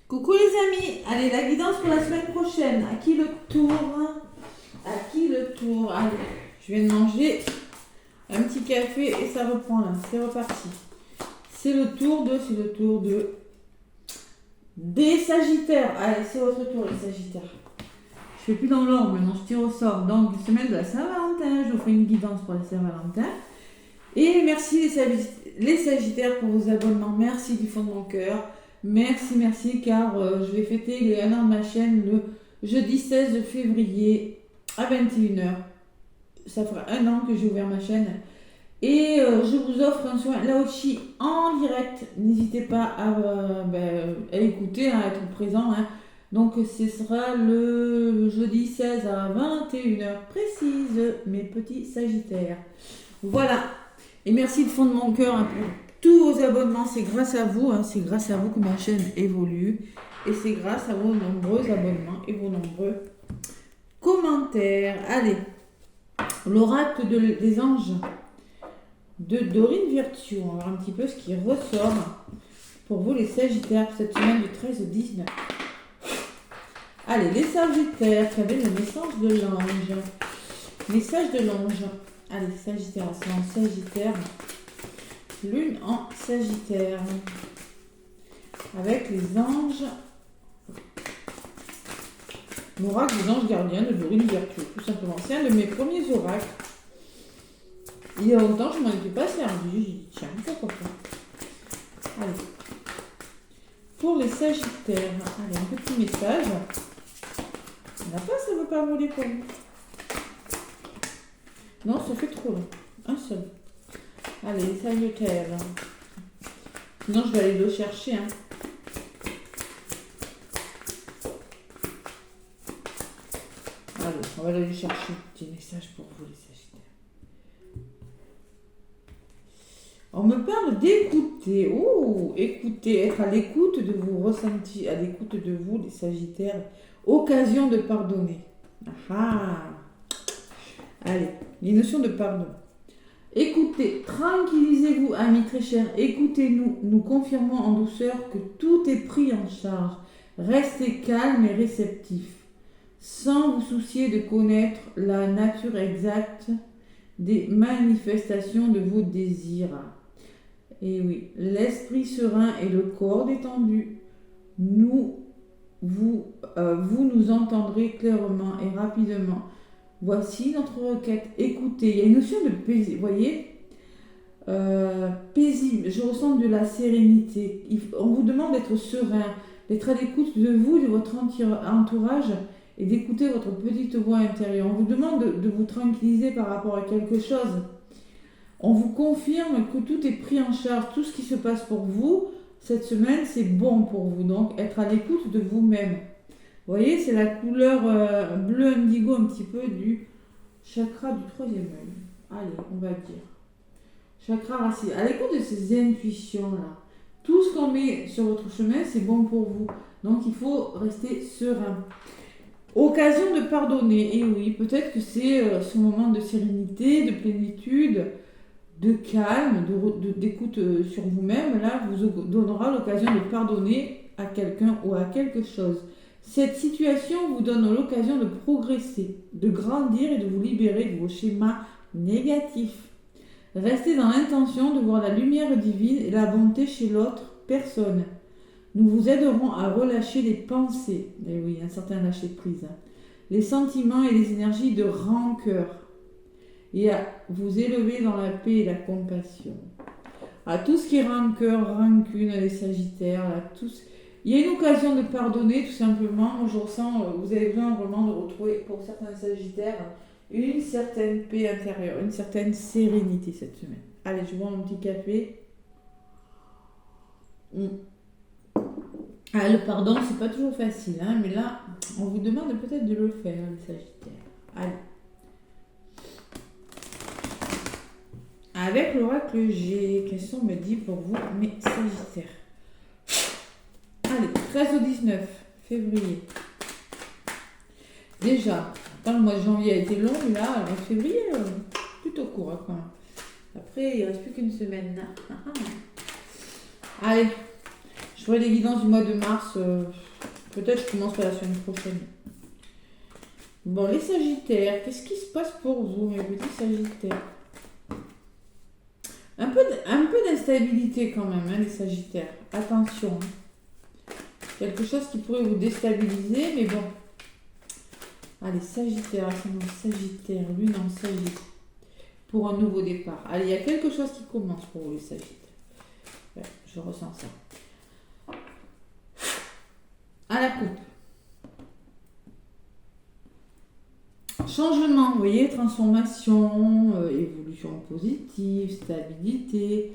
Coucou les amis, allez la guidance pour la semaine prochaine. À qui le tour? À qui le tour? Allez, je viens de manger un petit café et ça reprend là, c'est reparti. C'est le tour de des Sagittaires. Allez, c'est votre tour les Sagittaires. Je fais plus dans l'ordre maintenant, je tire au sort. Donc, semaine de la Saint-Valentin, je vous fais une guidance pour la Saint-Valentin. Et merci les Sagittaires pour vos abonnements, merci du fond de mon cœur. Merci, car je vais fêter les 1 an de ma chaîne le jeudi 16 février à 21h. Ça fera 1 an que j'ai ouvert ma chaîne. Et je vous offre un soin Laochi en direct. N'hésitez pas à écouter, à être présent. Hein. Donc ce sera le jeudi 16 à 21h précise, mes petits Sagittaires. Voilà. Et merci du fond de mon cœur pour tous vos abonnements. C'est grâce à vous, c'est grâce à vous que ma chaîne évolue. Et c'est grâce à vos nombreux abonnements et vos nombreux commentaires. Allez, l'oracle des anges de Dorine Virtue. On va voir un petit peu ce qui ressort pour vous les Sagittaires cette semaine du 13 au 19. Allez, les Sagittaires, qui avaient le message de l'ange. Message de l'ange. Allez, Sagittaire, c'est en Sagittaire. Lune en Sagittaire. Avec les anges. L'oracle des anges gardiens de Dorine Virtue. Tout simplement. C'est un de mes premiers oracles. Il y a longtemps, je ne m'en étais pas servi. J'ai dit, tiens, pourquoi pas. Allez. Pour les Sagittaires. Allez, un petit message. Il n'y en a pas, ça ne veut pas voler pour vous. Non, ça fait trop long. Un seul. Allez, les Sagittaires. Sinon, je vais aller le chercher. Hein. Allez, on va aller chercher un petit message pour vous, les Sagittaires. On me parle d'écouter. Oh, écouter, être à l'écoute de vos ressentis, à l'écoute de vous, les Sagittaires. Occasion de pardonner. Ah. Allez, les notions de pardon. Écoutez, tranquillisez-vous, amis très chers. Écoutez-nous. Nous confirmons en douceur que tout est pris en charge. Restez calme et réceptif, sans vous soucier de connaître la nature exacte des manifestations de vos désirs. Et oui, l'esprit serein et le corps détendu, vous nous entendrez clairement et rapidement. Voici notre requête. Écoutez, il y a une notion de paisible, vous voyez, paisible. Je ressens de la sérénité. On vous demande d'être serein, d'être à l'écoute de vous, de votre entourage et d'écouter votre petite voix intérieure. On vous demande de vous tranquilliser par rapport à quelque chose. On vous confirme que tout est pris en charge. Tout ce qui se passe pour vous cette semaine, c'est bon pour vous. Donc, être à l'écoute de vous-même. Vous voyez, c'est la couleur bleu indigo un petit peu du chakra du 3e œil. Allez, on va dire. Chakra racine. À l'écoute de ces intuitions-là. Tout ce qu'on met sur votre chemin, c'est bon pour vous. Donc, il faut rester serein. Occasion de pardonner. Et oui, peut-être que c'est ce moment de sérénité, de plénitude, de calme, d'écoute sur vous-même. Là, vous donnera l'occasion de pardonner à quelqu'un ou à quelque chose. Cette situation vous donne l'occasion de progresser, de grandir et de vous libérer de vos schémas négatifs. Restez dans l'intention de voir la lumière divine et la bonté chez l'autre personne. Nous vous aiderons à relâcher les pensées, et oui, un certain lâcher-prise, les sentiments et les énergies de rancœur, et à vous élever dans la paix et la compassion. À tout ce qui est rancœur, rancune, les Sagittaires, à tous... Il y a une occasion de pardonner, tout simplement. Moi, je ressens, vous avez besoin vraiment de retrouver, pour certains Sagittaires, une certaine paix intérieure, une certaine sérénité cette semaine. Allez, je bois un petit café. Ah, le pardon, c'est pas toujours facile, hein, mais là, on vous demande peut-être de le faire, les Sagittaires. Allez. Avec l'oracle G, qu'est-ce qu'on me dit pour vous, mes Sagittaires? Allez, 13 au 19 février. Déjà, le mois de janvier a été long, mais là, le mois de février, plutôt court, hein, quand même. Après, il ne reste plus qu'une semaine. Allez, je ferai les guidances du mois de mars. Peut-être je commencerai la semaine prochaine. Bon, les Sagittaires, qu'est-ce qui se passe pour vous, mes petits Sagittaires? Un peu d'instabilité quand même, hein, les Sagittaires. Attention. Quelque chose qui pourrait vous déstabiliser, mais bon. Allez, Sagittaire, ascendant Sagittaire, lune en Sagittaire. Pour un nouveau départ. Allez, il y a quelque chose qui commence pour vous, les Sagittaires. Ouais, je ressens ça. À la coupe. Changement, vous voyez, transformation, évolution positive, stabilité.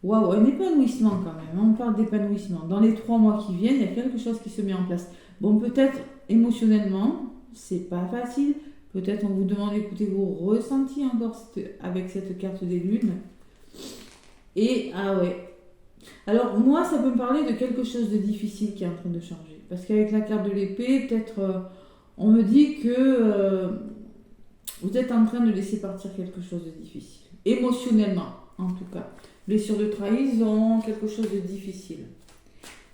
Waouh, un épanouissement quand même. On parle d'épanouissement. Dans les 3 mois qui viennent, il y a quelque chose qui se met en place. Bon, peut-être émotionnellement, c'est pas facile. Peut-être on vous demande d'écouter vos ressentis encore avec cette carte des lunes. Et, ah ouais. Alors, moi, ça peut me parler de quelque chose de difficile qui est en train de changer. Parce qu'avec la carte de l'épée, peut-être, on me dit que vous êtes en train de laisser partir quelque chose de difficile. Émotionnellement, en tout cas. Blessure de trahison, quelque chose de difficile.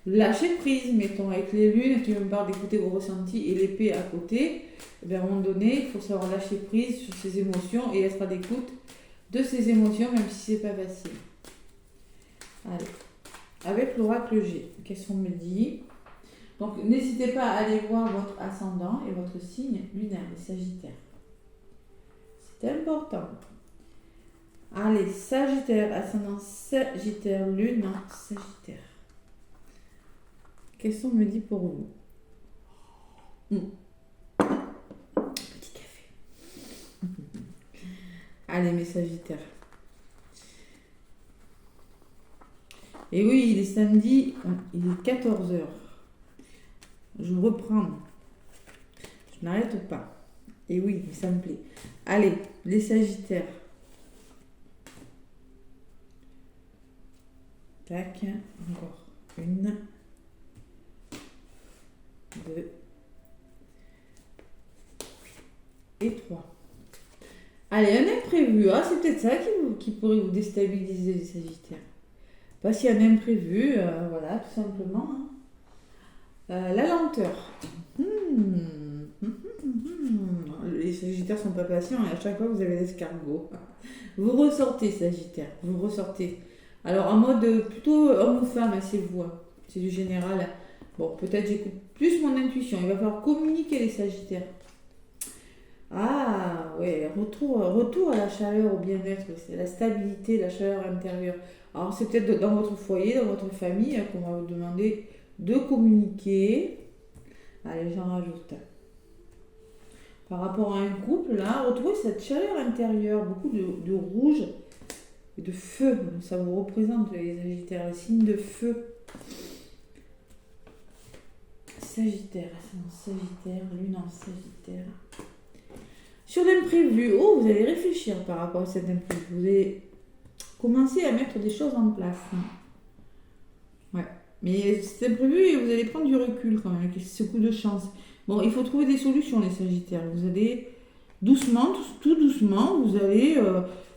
Lâcher prise, mettons, avec les lunes qui me parlent d'écouter vos ressentis et l'épée à côté. À un moment donné, il faut savoir lâcher prise sur ses émotions et être à l'écoute de ses émotions, même si c'est pas facile. Allez, avec l'oracle G, qu'est-ce qu'on me dit? Donc, n'hésitez pas à aller voir votre ascendant et votre signe lunaire, les Sagittaires. C'est important. Allez, Sagittaire, ascendant Sagittaire, lune en Sagittaire. Qu'est-ce qu'on me dit pour vous? Petit café. Allez, mes Sagittaires. Et oui, il est samedi, il est 14h. Je reprends. Je n'arrête pas. Et oui, ça me plaît. Allez, les Sagittaires. Tac, encore une, 2 et 3. Allez, un imprévu. Ah, c'est peut-être ça qui pourrait vous déstabiliser, les Sagittaires. Parce qu'il y a un imprévu, voilà, tout simplement. La lenteur. Les Sagittaires sont pas patients et à chaque fois vous avez l'escargot. Vous ressortez, Sagittaire, vous ressortez. Alors en mode plutôt homme ou femme, c'est vous, hein. C'est du général. Bon, peut-être j'écoute plus mon intuition. Il va falloir communiquer, les Sagittaires. Ah ouais, retour à la chaleur, au bien-être, c'est la stabilité, la chaleur intérieure. Alors c'est peut-être dans votre foyer, dans votre famille, hein, qu'on va vous demander de communiquer. Allez, j'en rajoute. Par rapport à un couple, là, retrouvez cette chaleur intérieure, beaucoup de rouge et de feu. Ça vous représente, les Sagittaires, les signes de feu. Sagittaire, Sagittaire, lune en Sagittaire. Sur l'imprévu, oh, vous allez réfléchir par rapport à cet imprévu. Vous allez commencer à mettre des choses en place. Ouais. Mais c'est imprévu, vous allez prendre du recul quand même, avec ce coup de chance. Bon, il faut trouver des solutions, les Sagittaires. Vous allez doucement, tout doucement, vous allez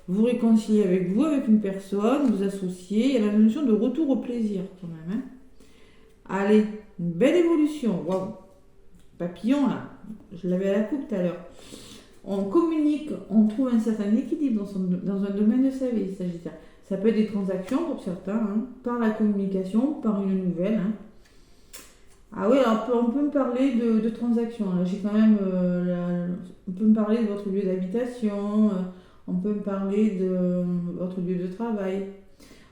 vous réconcilier avec vous, avec une personne, vous associer. Il y a la notion de retour au plaisir quand même. Hein. Allez, une belle évolution. Waouh. Papillon là, je l'avais à la coupe tout à l'heure. On communique, on trouve un certain équilibre dans un domaine de sa vie, Sagittaire. Ça peut être des transactions pour certains, hein, par la communication, par une nouvelle. Hein. Ah oui, alors on peut me parler de transactions. Là, j'ai quand même, on peut me parler de votre lieu d'habitation, on peut me parler de votre lieu de travail.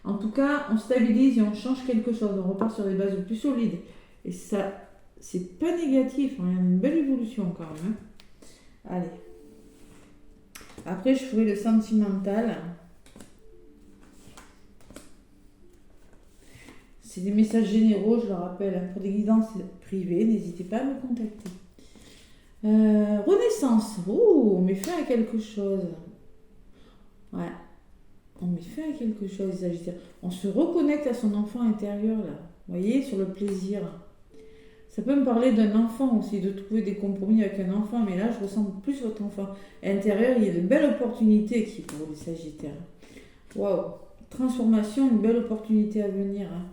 En tout cas, on stabilise et on change quelque chose. On repart sur des bases plus solides. Et ça, c'est pas négatif. Hein, il y a une belle évolution quand même. Hein. Allez. Après, je ferai le sentimental. C'est des messages généraux, je le rappelle. Hein, pour des guidances privées, n'hésitez pas à me contacter. Renaissance. Oh, on met fin à quelque chose. Ouais. On met fin à quelque chose, les Sagittaires. On se reconnecte à son enfant intérieur, là. Vous voyez, sur le plaisir. Ça peut me parler d'un enfant aussi, de trouver des compromis avec un enfant, mais là, je ressens plus votre enfant intérieur. Il y a de belles opportunités qui pour les Sagittaires. Waouh! Transformation, une belle opportunité à venir. Hein.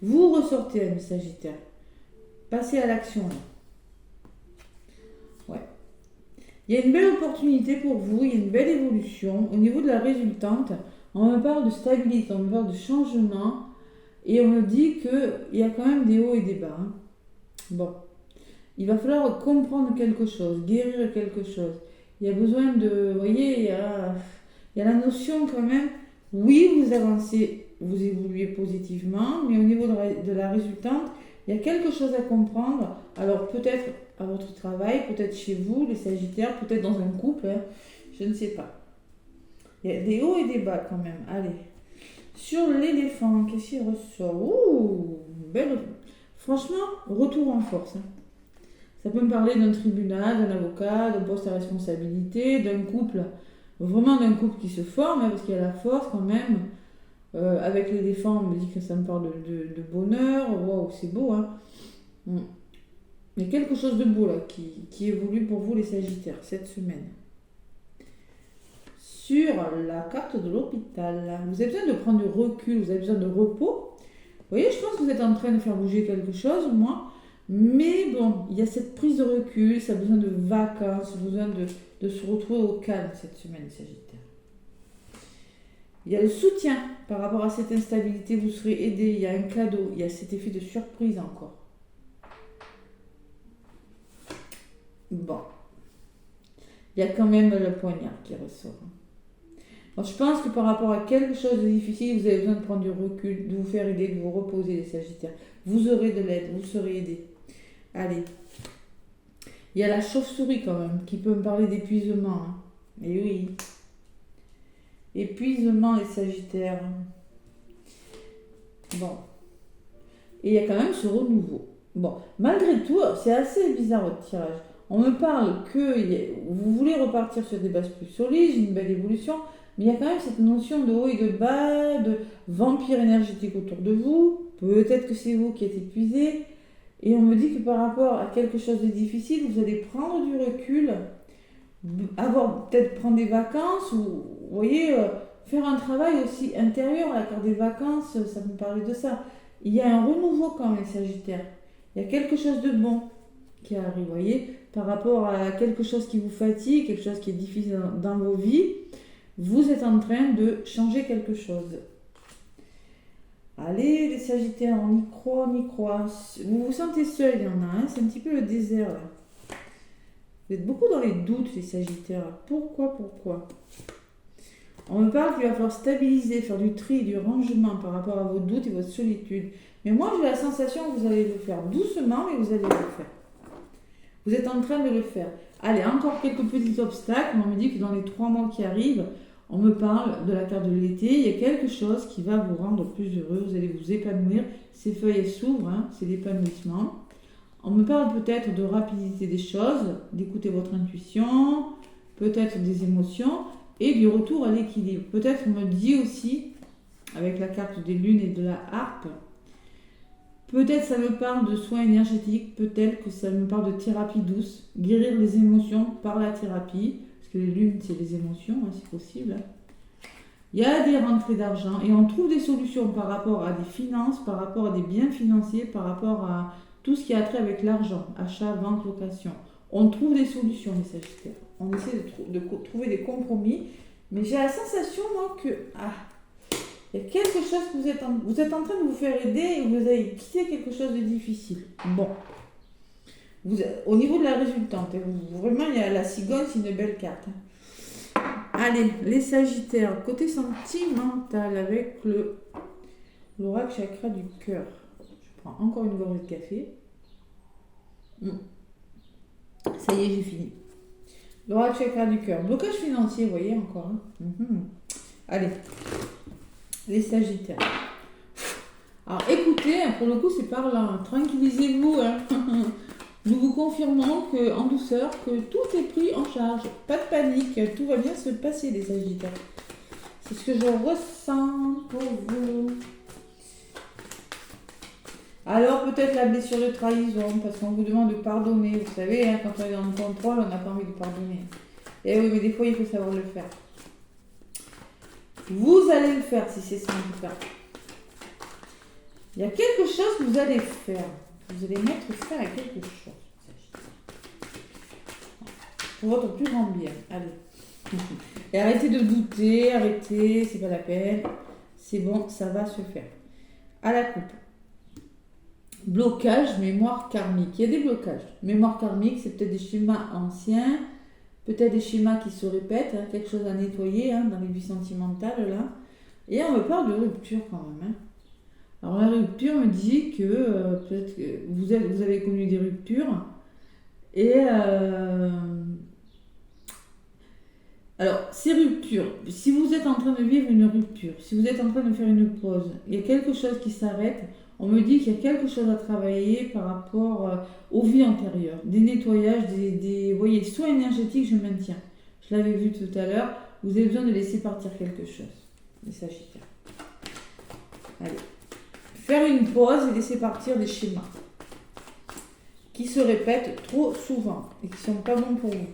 Vous ressortez, mes Sagittaires. Passez à l'action, là. Ouais. Il y a une belle opportunité pour vous, il y a une belle évolution. Au niveau de la résultante, on me parle de stabilité, on me parle de changement. Et on me dit qu'il y a quand même des hauts et des bas. Hein. Bon. Il va falloir comprendre quelque chose, guérir quelque chose. Il y a besoin de... Vous voyez, il y a la notion quand même... Oui, vous avancez, vous évoluez positivement, mais au niveau de la résultante, il y a quelque chose à comprendre. Alors peut-être à votre travail, peut-être chez vous, les Sagittaires, peut-être dans un couple, hein, je ne sais pas. Il y a des hauts et des bas quand même. Allez. Sur l'éléphant, qu'est-ce qu'il ressort? Ouh, belle... Franchement, retour en force. Hein. Ça peut me parler d'un tribunal, d'un avocat, d'un poste à responsabilité, d'un couple, vraiment d'un couple qui se forme, hein, parce qu'il y a la force quand même. Avec l'éléphant, on me dit que ça me parle de bonheur. Waouh, c'est beau. Hein. Il y a quelque chose de beau là qui évolue pour vous les Sagittaires cette semaine. Sur la carte de l'hôpital, vous avez besoin de prendre du recul, vous avez besoin de repos. Vous voyez, je pense que vous êtes en train de faire bouger quelque chose, moi. Mais bon, il y a cette prise de recul, ça a besoin de vacances, besoin de se retrouver au calme cette semaine, Sagittaire. Il y a le soutien par rapport à cette instabilité, vous serez aidé, il y a un cadeau, il y a cet effet de surprise encore. Bon. Il y a quand même le poignard qui ressort. Alors, je pense que par rapport à quelque chose de difficile, vous avez besoin de prendre du recul, de vous faire aider, de vous reposer, les Sagittaires. Vous aurez de l'aide, vous serez aidé. Allez. Il y a la chauve-souris quand même, qui peut me parler d'épuisement. Hein. Et oui. Épuisement, les Sagittaires. Bon. Et il y a quand même ce renouveau. Bon, malgré tout, c'est assez bizarre votre tirage. On me parle que vous voulez repartir sur des bases plus solides, une belle évolution. Mais il y a quand même cette notion de haut et de bas, de vampire énergétique autour de vous. Peut-être que c'est vous qui êtes épuisé. Et on me dit que par rapport à quelque chose de difficile, vous allez prendre du recul, peut-être prendre des vacances, ou vous voyez, faire un travail aussi intérieur. La carte des vacances, ça me parlait de ça. Il y a un renouveau quand même, les Sagittaires. Il y a quelque chose de bon qui arrive, vous voyez, par rapport à quelque chose qui vous fatigue, quelque chose qui est difficile dans vos vies. Vous êtes en train de changer quelque chose. Allez, les Sagittaires, on y croit, on y croit. Vous vous sentez seul, il y en a, hein, c'est un petit peu le désert, là. Vous êtes beaucoup dans les doutes, les Sagittaires. Pourquoi On me parle qu'il va falloir stabiliser, faire du tri, du rangement par rapport à vos doutes et votre solitude. Mais moi, j'ai la sensation que vous allez le faire doucement, mais vous allez le faire. Vous êtes en train de le faire. Allez, encore quelques petits obstacles. On me dit que dans les 3 mois qui arrivent, on me parle de la carte de l'été. Il y a quelque chose qui va vous rendre plus heureux. Vous allez vous épanouir. Ces feuilles s'ouvrent, hein, c'est l'épanouissement. On me parle peut-être de rapidité des choses, d'écouter votre intuition, peut-être des émotions et du retour à l'équilibre. Peut-être on me dit aussi, avec la carte des lunes et de la harpe, peut-être ça me parle de soins énergétiques, peut-être que ça me parle de thérapie douce, guérir les émotions par la thérapie, parce que les lunes, c'est les émotions, hein, si possible. Il y a des rentrées d'argent et on trouve des solutions par rapport à des finances, par rapport à des biens financiers, par rapport à tout ce qui a trait avec l'argent, achat, vente, location. On trouve des solutions, les Sagittaires. On essaie de trouver des compromis, mais j'ai la sensation, moi, que... il y a quelque chose que vous êtes en train de vous faire aider et vous avez quitté quelque chose de difficile. Bon. Au niveau de la résultante, vraiment, il y a la cigogne, c'est une belle carte. Allez, les Sagittaires, côté sentimental, avec l'oracle chakra du cœur. Je prends encore une gorgée de café. Ça y est, j'ai fini. L'oracle chakra du cœur. Blocage financier, vous voyez encore. Hein. Allez. Les Sagittaires. Alors écoutez, pour le coup c'est parlant, tranquillisez-vous. Hein. Nous vous confirmons en douceur que tout est pris en charge. Pas de panique, tout va bien se passer les Sagittaires. C'est ce que je ressens pour vous. Alors peut-être la blessure de trahison, parce qu'on vous demande de pardonner. Vous savez, hein, quand on est dans le contrôle, on n'a pas envie de pardonner. Et oui, mais des fois il faut savoir le faire. Vous allez le faire si c'est ça que vous faites. Il y a quelque chose que vous allez faire. Vous allez mettre fin à quelque chose. Pour votre plus grand bien. Allez. Et arrêtez de douter, arrêtez, c'est pas la peine. C'est bon, ça va se faire. À la coupe. Blocage, mémoire karmique. Il y a des blocages. Mémoire karmique, c'est peut-être des schémas anciens, peut-être des schémas qui se répètent, hein, quelque chose à nettoyer dans les vies sentimentales là. Et on me parle de rupture quand même. Alors la rupture me dit que peut-être que vous avez connu des ruptures. Et alors ces ruptures, si vous êtes en train de vivre une rupture, si vous êtes en train de faire une pause, il y a quelque chose qui s'arrête. On me dit qu'il y a quelque chose à travailler par rapport aux vies antérieures, des nettoyages, vous voyez, soins énergétiques, je maintiens. Je l'avais vu tout à l'heure, vous avez besoin de laisser partir quelque chose, les Sagittaires. Allez, faire une pause et laisser partir des schémas qui se répètent trop souvent et qui ne sont pas bons pour vous.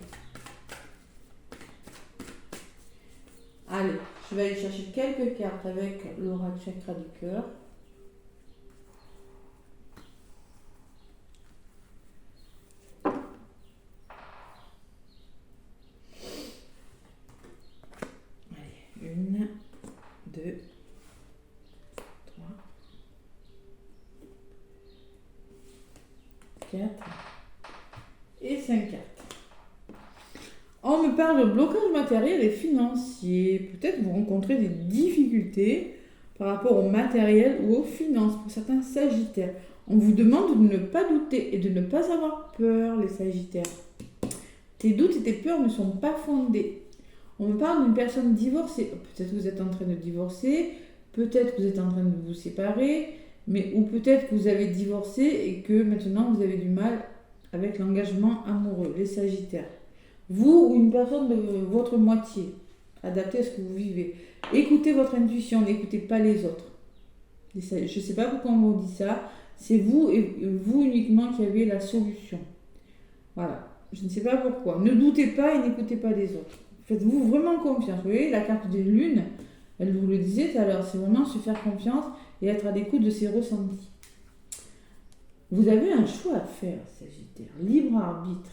Allez, je vais aller chercher quelques cartes avec l'oracle chakra du cœur. Une, deux, trois, quatre et 5 cartes. On me parle de blocage matériel et financier. Peut-être vous rencontrez des difficultés par rapport au matériel ou aux finances pour certains Sagittaires. On vous demande de ne pas douter et de ne pas avoir peur, les Sagittaires. Tes doutes et tes peurs ne sont pas fondés. On me parle d'une personne divorcée. Peut-être que vous êtes en train de divorcer, peut-être que vous êtes en train de vous séparer, ou peut-être que vous avez divorcé et que maintenant vous avez du mal avec l'engagement amoureux, les Sagittaires. Vous ou une personne de votre moitié, adapté à ce que vous vivez. Écoutez votre intuition, n'écoutez pas les autres. Je ne sais pas pourquoi on vous dit ça, c'est vous et vous uniquement qui avez la solution. Voilà, je ne sais pas pourquoi. Ne doutez pas et n'écoutez pas les autres. Faites-vous vraiment confiance. Vous voyez, la carte des lunes, elle vous le disait tout à l'heure, c'est vraiment se faire confiance et être à l'écoute de ses ressentis. Vous avez un choix à faire, Sagittaire, libre arbitre.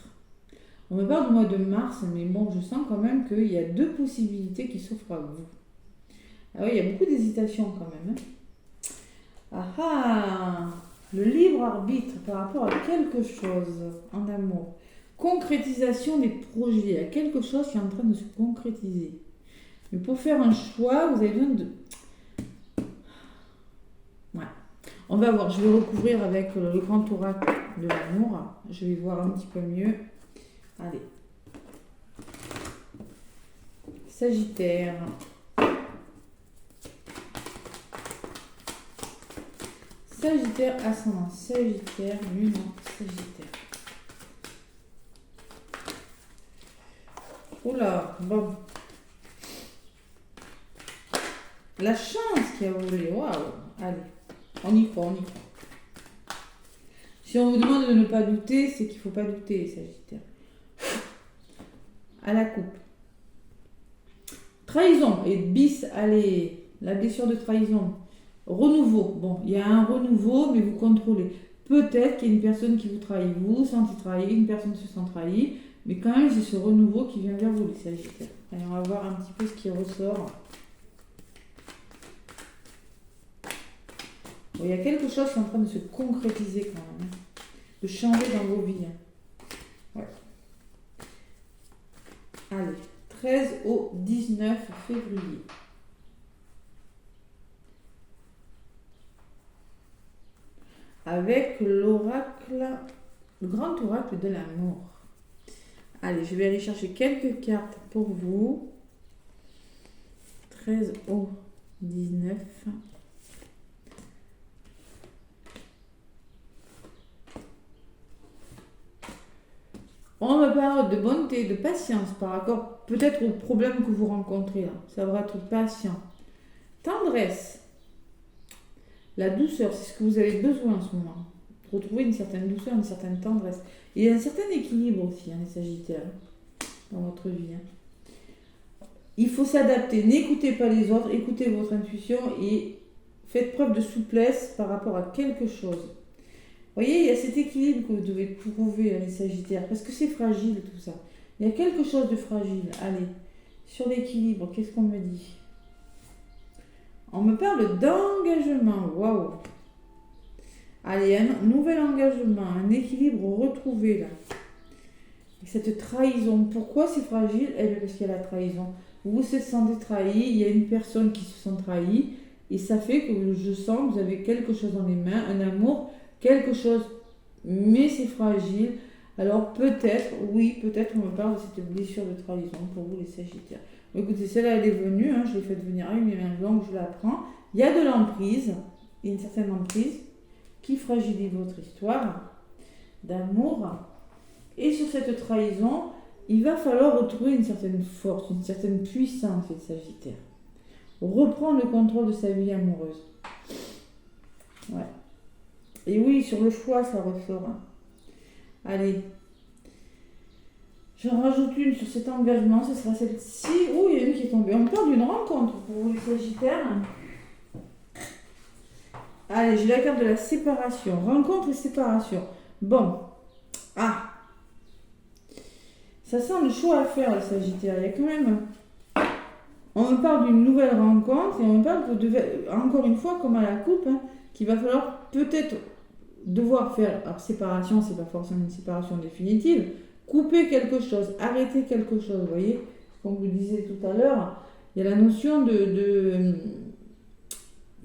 On me parle du mois de mars, mais bon, je sens quand même qu'il y a 2 possibilités qui s'offrent à vous. Ah oui, il y a beaucoup d'hésitation quand même. Ah ah, le libre arbitre par rapport à quelque chose en amour. Concrétisation des projets. Il y a quelque chose qui est en train de se concrétiser. Mais pour faire un choix, vous avez besoin de... Ouais. On va voir. Je vais recouvrir avec le grand oracle de l'amour. Je vais voir un petit peu mieux. Allez. Sagittaire. Sagittaire, ascendant Sagittaire, lune Sagittaire. Oula, bon. La chance qu'il y a voulu. Waouh. Allez, on y croit, on y croit. Si on vous demande de ne pas douter, c'est qu'il ne faut pas douter, Sagittaire. À la coupe. Trahison et bis, allez, la blessure de trahison. Renouveau. Bon, il y a un renouveau, mais vous contrôlez. Peut-être qu'il y a une personne qui vous trahit, vous vous sentez trahi, une personne se sent trahie, mais quand même, c'est ce renouveau qui vient vers vous, les Sagittaires. Allez, on va voir un petit peu ce qui ressort. Bon, il y a quelque chose qui est en train de se concrétiser quand même, de changer dans vos vies. Ouais. Allez, 13 au 19 février. Avec l'oracle, le grand oracle de l'amour. Allez, je vais aller chercher quelques cartes pour vous. 13 au 19. On me parle de bonté, de patience par rapport peut-être aux problèmes que vous rencontrez là. Ça va être patient. Tendresse. La douceur, c'est ce que vous avez besoin en ce moment. Retrouver une certaine douceur, une certaine tendresse. Et un certain équilibre aussi, les Sagittaires, dans votre vie. Il faut s'adapter. N'écoutez pas les autres, écoutez votre intuition et Faites preuve de souplesse par rapport à quelque chose. Vous voyez, il y a cet équilibre que vous devez trouver, les Sagittaires, parce que c'est fragile tout ça. Il y a quelque chose de fragile. Allez, sur l'équilibre, qu'est-ce qu'on me dit? On me parle d'engagement. Waouh! Allez, un nouvel engagement, un équilibre retrouvé là. Cette trahison, pourquoi c'est fragile? Eh bien, parce qu'il y a la trahison. Vous vous sentez trahi, il y a une personne qui se sent trahie, et ça fait que je sens que vous avez quelque chose dans les mains, un amour, quelque chose, mais c'est fragile. Alors peut-être, oui, peut-être on me parle de cette blessure de trahison pour vous les Sagittaires. Écoutez, celle-là elle est venue, je l'ai faite venir avec mes mains longues, je la prends. Il y a de l'emprise, une certaine emprise qui fragilise votre histoire d'amour. Et sur cette trahison, il va falloir retrouver une certaine force, une certaine puissance, les Sagittaires. Reprendre le contrôle de sa vie amoureuse. Ouais. Et oui, sur le choix, ça ressort. Allez. J'en rajoute une sur cet engagement, ce sera celle-ci. Oh, il y a une qui est tombée. On parle d'une rencontre pour vous, les Sagittaires. Allez, j'ai la carte de la séparation. Rencontre et séparation. Bon. Ah. Ça sent le choix à faire, les Sagittaires. Il y a quand même... On me parle d'une nouvelle rencontre et on me parle, encore une fois, comme à la coupe, qu'il va falloir peut-être devoir faire... Alors, séparation, c'est pas forcément une séparation définitive. Couper quelque chose, arrêter quelque chose, vous voyez. Comme je vous disais tout à l'heure, il y a la notion de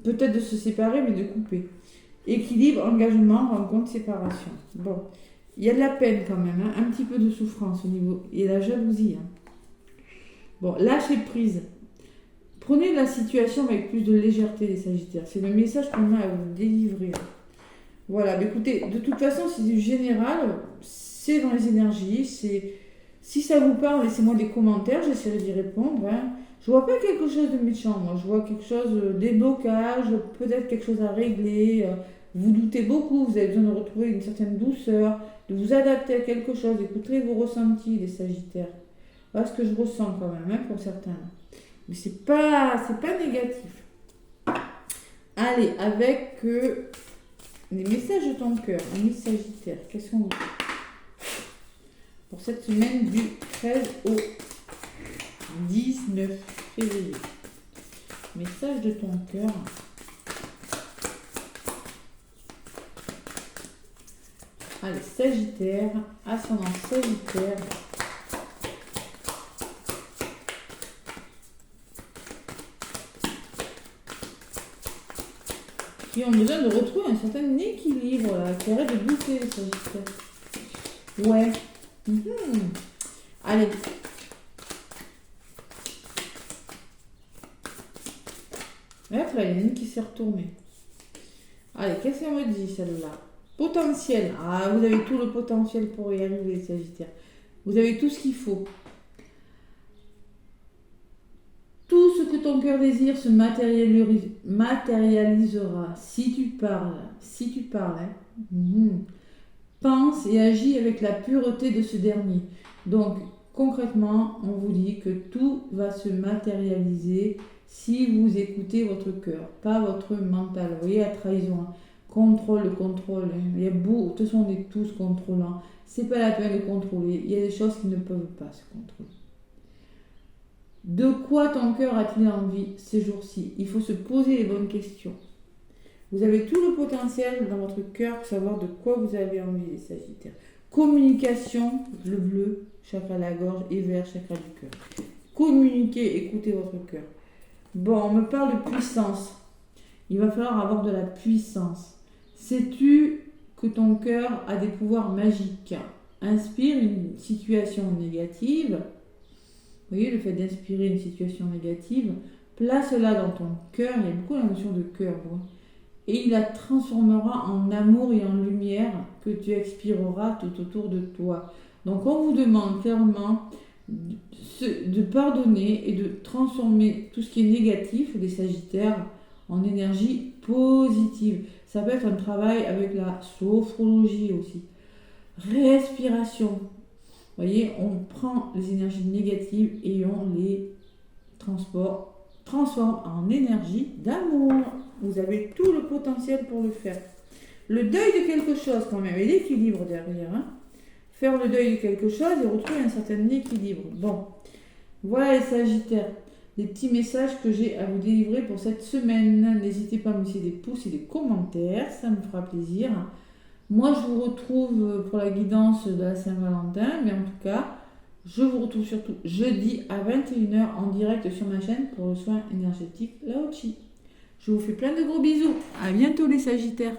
peut-être de se séparer, mais de couper. Équilibre, engagement, rencontre, séparation. Bon, il y a de la peine quand même, un petit peu de souffrance au niveau... Et la jalousie. Bon, lâchez prise. Prenez la situation avec plus de légèreté, les Sagittaires. C'est le message qu'on a à vous délivrer. Voilà, mais écoutez, de toute façon, c'est du général, c'est dans les énergies, si ça vous parle, laissez-moi des commentaires, j'essaierai d'y répondre. Je vois pas quelque chose de méchant, moi, je vois quelque chose, des blocages, peut-être quelque chose à régler, vous doutez beaucoup, vous avez besoin de retrouver une certaine douceur, de vous adapter à quelque chose, écoutez vos ressentis, les Sagittaires. Voilà ce que je ressens quand même, pour certains. Mais c'est pas négatif. Allez, avec les messages de ton cœur, amis Sagittaires, qu'est-ce qu'on vous dit pour cette semaine du 13 au 19 février? Message de ton cœur. Allez, Sagittaire, ascendant Sagittaire. Qui ont besoin de retrouver un certain équilibre, là, qui arrête de bouffer les Sagittaires. Ouais. Allez. Et après, il y en a une qui s'est retournée. Allez, qu'est-ce qu'on me dit, celle-là? Potentiel. Ah, vous avez tout le potentiel pour y arriver, les Sagittaires. Vous avez tout ce qu'il faut. Tout ce que ton cœur désire se matérialisera si tu parles. Pense et agis avec la pureté de ce dernier. Donc, concrètement, on vous dit que tout va se matérialiser si vous écoutez votre cœur, pas votre mental. Vous voyez la trahison, contrôle. Il y a beau, de toute façon, on est tous contrôlants. C'est pas la peine de contrôler. Il y a des choses qui ne peuvent pas se contrôler. De quoi ton cœur a-t-il envie ces jours-ci? Il faut se poser les bonnes questions. Vous avez tout le potentiel dans votre cœur pour savoir de quoi vous avez envie, les Sagittaires. Communication, le bleu, chakra de la gorge, et vert, chakra du cœur. Communiquez, écoutez votre cœur. Bon, on me parle de puissance. Il va falloir avoir de la puissance. Sais-tu que ton cœur a des pouvoirs magiques? Inspire une situation négative. Vous voyez, le fait d'inspirer une situation négative, place-la dans ton cœur. Il y a beaucoup la notion de cœur. Et il la transformera en amour et en lumière que tu expireras tout autour de toi. Donc on vous demande clairement de pardonner et de transformer tout ce qui est négatif, les Sagittaires, en énergie positive. Ça peut être un travail avec la sophrologie aussi. Respiration. Vous voyez, on prend les énergies négatives et on les transforme en énergie d'amour. Vous avez tout le potentiel pour le faire. Le deuil de quelque chose quand même, et l'équilibre derrière. Hein. Faire le deuil de quelque chose et retrouver un certain équilibre. Bon, voilà les Sagittaires. Les petits messages que j'ai à vous délivrer pour cette semaine. N'hésitez pas à me laisser des pouces et des commentaires, ça me fera plaisir. Moi, je vous retrouve pour la guidance de la Saint-Valentin, mais en tout cas, je vous retrouve surtout jeudi à 21h en direct sur ma chaîne pour le soin énergétique Lao Chi. Je vous fais plein de gros bisous. À bientôt les Sagittaires.